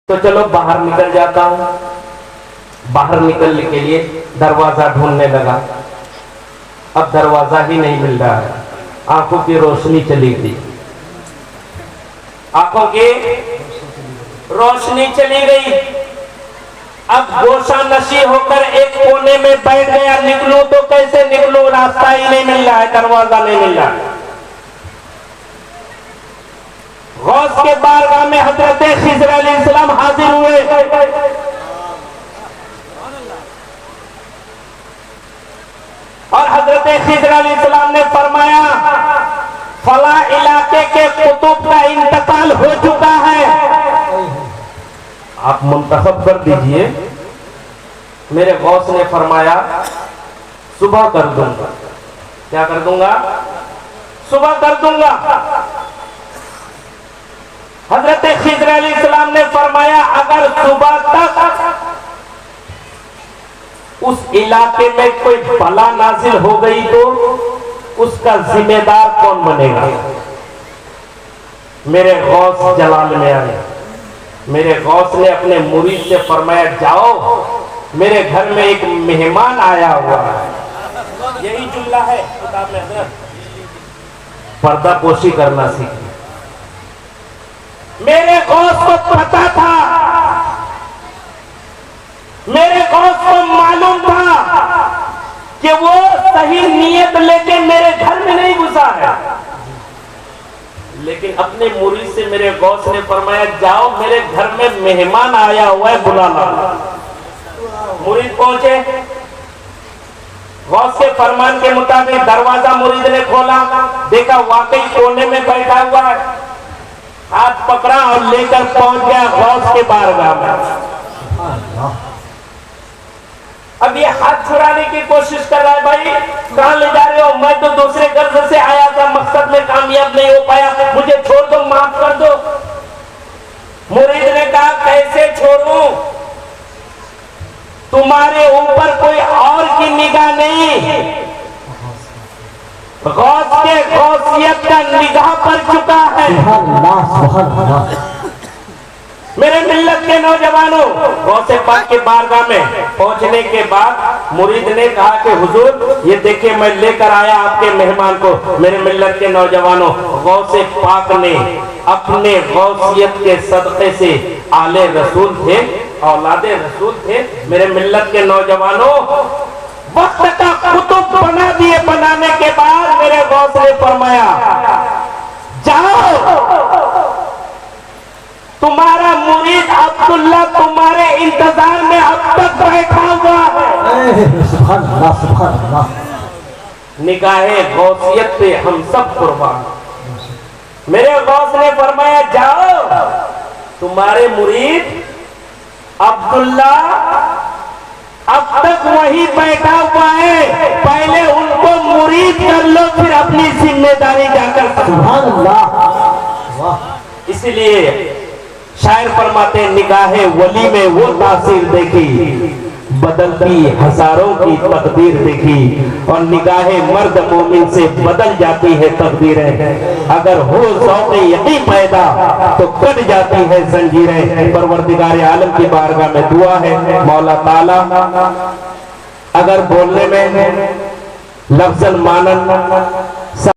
तो चलो बाहर निकल जाता हूं। बाहर निकलने के लिए दरवाजा ढूंढने लगा। अब दरवाजा ही नहीं मिल रहा है, आंखों की रोशनी चली गई, आंखों की रोशनी चली गई। अब गोशा नशी होकर एक कोने में बैठ गया। निकलूं तो कैसे निकलूं, रास्ता ही नहीं मिल रहा है, दरवाजा नहीं मिल रहा है। गौस के बारगाह में हजरत खिज़र अलैहिस्सलाम हाजिर हुए। और हजरत खिज़र अलैहिस्सलाम ने फरमाया, फला इलाके के कुतुब का इंतकाल हो चुका है, आप मुंतखब कर दीजिए। मेरे गौस ने फरमाया, सुबह कर दूंगा। क्या कर दूंगा? सुबह कर दूंगा। हजरत खिज़र अलैहिस्सलाम ने फरमाया, अगर सुबह तक उस इलाके में कोई बला नाजिल हो गई तो उसका जिम्मेदार कौन बनेगा? मेरे गौस जलाल में आए। मेरे गौस ने अपने मुरीद से फरमाया, जाओ मेरे घर में एक मेहमान आया हुआ है। यही जुमला है किताब में, हजरत पर्दा पोशी करना सीखिए। मेरे गौस को पता था, मेरे गौस को मालूम था कि वो सही नीयत लेके मेरे घर में नहीं घुसा है, लेकिन अपने मुरीद से मेरे गौस ने फरमाया, जाओ मेरे घर में मेहमान आया हुआ है, बुला ला। मुरीद पहुंचे। गौस के फरमान के मुताबिक दरवाजा मुरीद ने खोला, देखा वाकई कोने में बैठा हुआ है। हाथ पकड़ा और लेकर पहुंच गया गौस के बारगाह में। अब ये हाथ छुड़ाने की कोशिश कर रहा है, भाई कहां ले जा रहे हो? मैं तो दूसरे गर्ज से आया था, मकसद में कामयाब नहीं हो पाया, मुझे छोड़ दो, माफ कर दो। मुरीद ने कहा, कैसे छोड़ूं? तुम्हारे ऊपर कोई और की निगाह नहीं, गौस के गौसियत का निगाह पर चुका है। मेरे मिल्लत के नौजवानों, गौसे पाक के बारगाह में पहुंचने के बाद मुरीद ने कहा कि हुजूर ये देखिए मैं लेकर आया आपके मेहमान को। मेरे मिल्लत के नौजवानों, गौसे पाक ने अपने गौसियत के सदक़े से आले रसूल थे, औलादे रसूल थे। मेरे मिल्लत के नौजवानों, वक्त का कुतुब बना दिए। बनाने के बाद मेरे गौस ने फरमाया, जाओ तुम्हारा मुरीद अब्दुल्ला तुम्हारे इंतजार में अब तक बैठा हुआ है। सुभान अल्लाह, सुभान अल्लाह। निगाहे गौसियत पे हम सब कुर्बान। मेरे गौस ने फरमाया, जाओ तुम्हारे मुरीद अब्दुल्ला अब तक वही बैठा हुआ है, पहले उनको मुरीद कर लो, फिर अपनी जिम्मेदारी जाकर। सुभान अल्लाह। इसलिए शायर फरमाते, निगाहे वली में वो तासीर देखी, बदलती हजारों की तकदीर देखी। और निगाहे मर्द मोमिन से बदल जाती है तकदीरें, अगर हो ज़ौक़ यक़ीन पैदा तो कट जाती है जंजीरें। परवरदिगार आलम की बारगाह में दुआ है, मौला ताला अगर बोलने में लफ्ज़न मानन